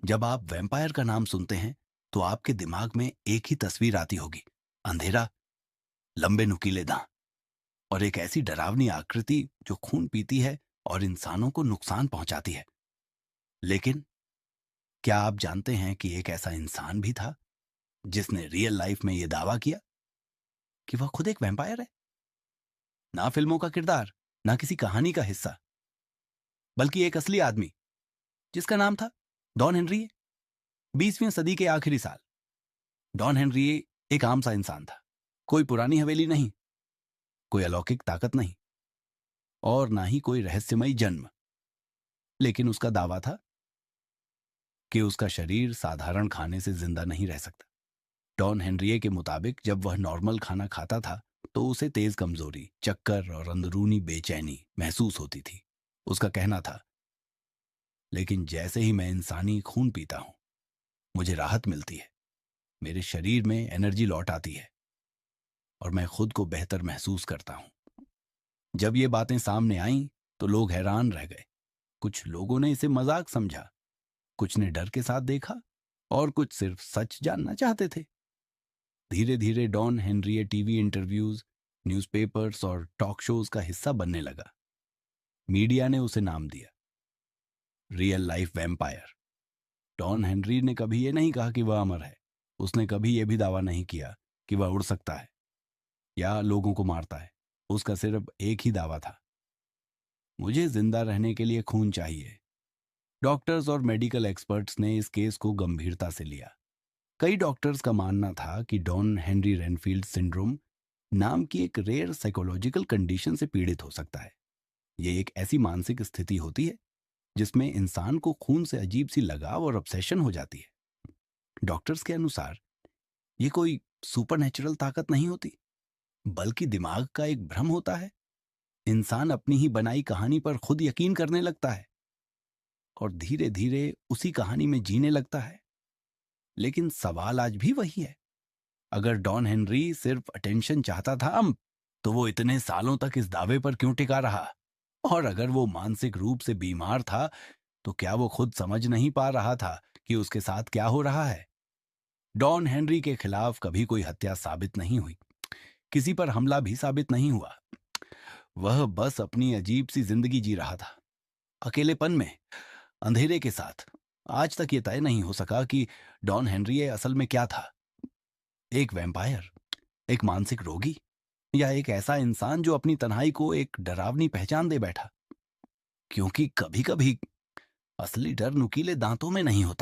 जब आप वैम्पायर का नाम सुनते हैं तो आपके दिमाग में एक ही तस्वीर आती होगी। अंधेरा, लंबे नुकीले दांत और एक ऐसी डरावनी आकृति जो खून पीती है और इंसानों को नुकसान पहुंचाती है। लेकिन क्या आप जानते हैं कि एक ऐसा इंसान भी था जिसने रियल लाइफ में यह दावा किया कि वह खुद एक वैम्पायर है? ना फिल्मों का किरदार, ना किसी कहानी का हिस्सा, बल्कि एक असली आदमी जिसका नाम था डॉन हेनरी। 20वीं सदी के आखिरी साल डॉन हेनरी एक आम सा इंसान था। कोई पुरानी हवेली नहीं, कोई अलौकिक ताकत नहीं और ना ही कोई रहस्यमयी जन्म। लेकिन उसका दावा था कि उसका शरीर साधारण खाने से जिंदा नहीं रह सकता। डॉन हेनरिए के मुताबिक जब वह नॉर्मल खाना खाता था तो उसे तेज कमजोरी, चक्कर और अंदरूनी बेचैनी महसूस होती थी। उसका कहना था, लेकिन जैसे ही मैं इंसानी खून पीता हूं मुझे राहत मिलती है, मेरे शरीर में एनर्जी लौट आती है और मैं खुद को बेहतर महसूस करता हूं। जब ये बातें सामने आईं तो लोग हैरान रह गए। कुछ लोगों ने इसे मजाक समझा, कुछ ने डर के साथ देखा और कुछ सिर्फ सच जानना चाहते थे। धीरे धीरे Don Henry TV interviews, newspapers और टॉक शोज का हिस्सा बनने लगा। मीडिया ने उसे नाम दिया real life vampire. Don Henry ने कभी ये नहीं कहा कि वह अमर है। उसने कभी यह भी दावा नहीं किया कि वह उड़ सकता है या लोगों को मारता है। उसका सिर्फ एक ही दावा था, मुझे जिंदा रहने के लिए खून चाहिए। डॉक्टर्स और मेडिकल एक्सपर्ट्स ने इस केस को गंभीरता से लिया। कई डॉक्टर्स का मानना था कि डॉन हेनरी रेनफील्ड सिंड्रोम नाम की एक रेयर साइकोलॉजिकल कंडीशन से पीड़ित हो सकता है। ये एक ऐसी मानसिक स्थिति होती है जिसमें इंसान को खून से अजीब सी लगाव और ऑब्सेशन हो जाती है। डॉक्टर्स के अनुसार ये कोई सुपरनेचुरल ताकत नहीं होती, बल्कि दिमाग का एक भ्रम होता है। इंसान अपनी ही बनाई कहानी पर खुद यकीन करने लगता है और धीरे धीरे उसी कहानी में जीने लगता है। लेकिन सवाल आज भी वही है, अगर डॉन हेनरी सिर्फ अटेंशन चाहता था तो वो इतने सालों तक इस दावे पर क्यों टिका रहा? और अगर वो मानसिक रूप से बीमार था तो क्या वो खुद समझ नहीं पा रहा था कि उसके साथ क्या हो रहा है? डॉन हेनरी के खिलाफ कभी कोई हत्या साबित नहीं हुई, किसी पर हमला भी साबित नहीं हुआ। वह बस अपनी अजीब सी जिंदगी जी रहा था, अकेलेपन में, अंधेरे के साथ। आज तक ये तय नहीं हो सका कि डॉन हेनरी असल में क्या था, एक वैम्पायर, एक मानसिक रोगी, या एक ऐसा इंसान जो अपनी तन्हाई को एक डरावनी पहचान दे बैठा। क्योंकि कभी कभी असली डर नुकीले दांतों में नहीं होता,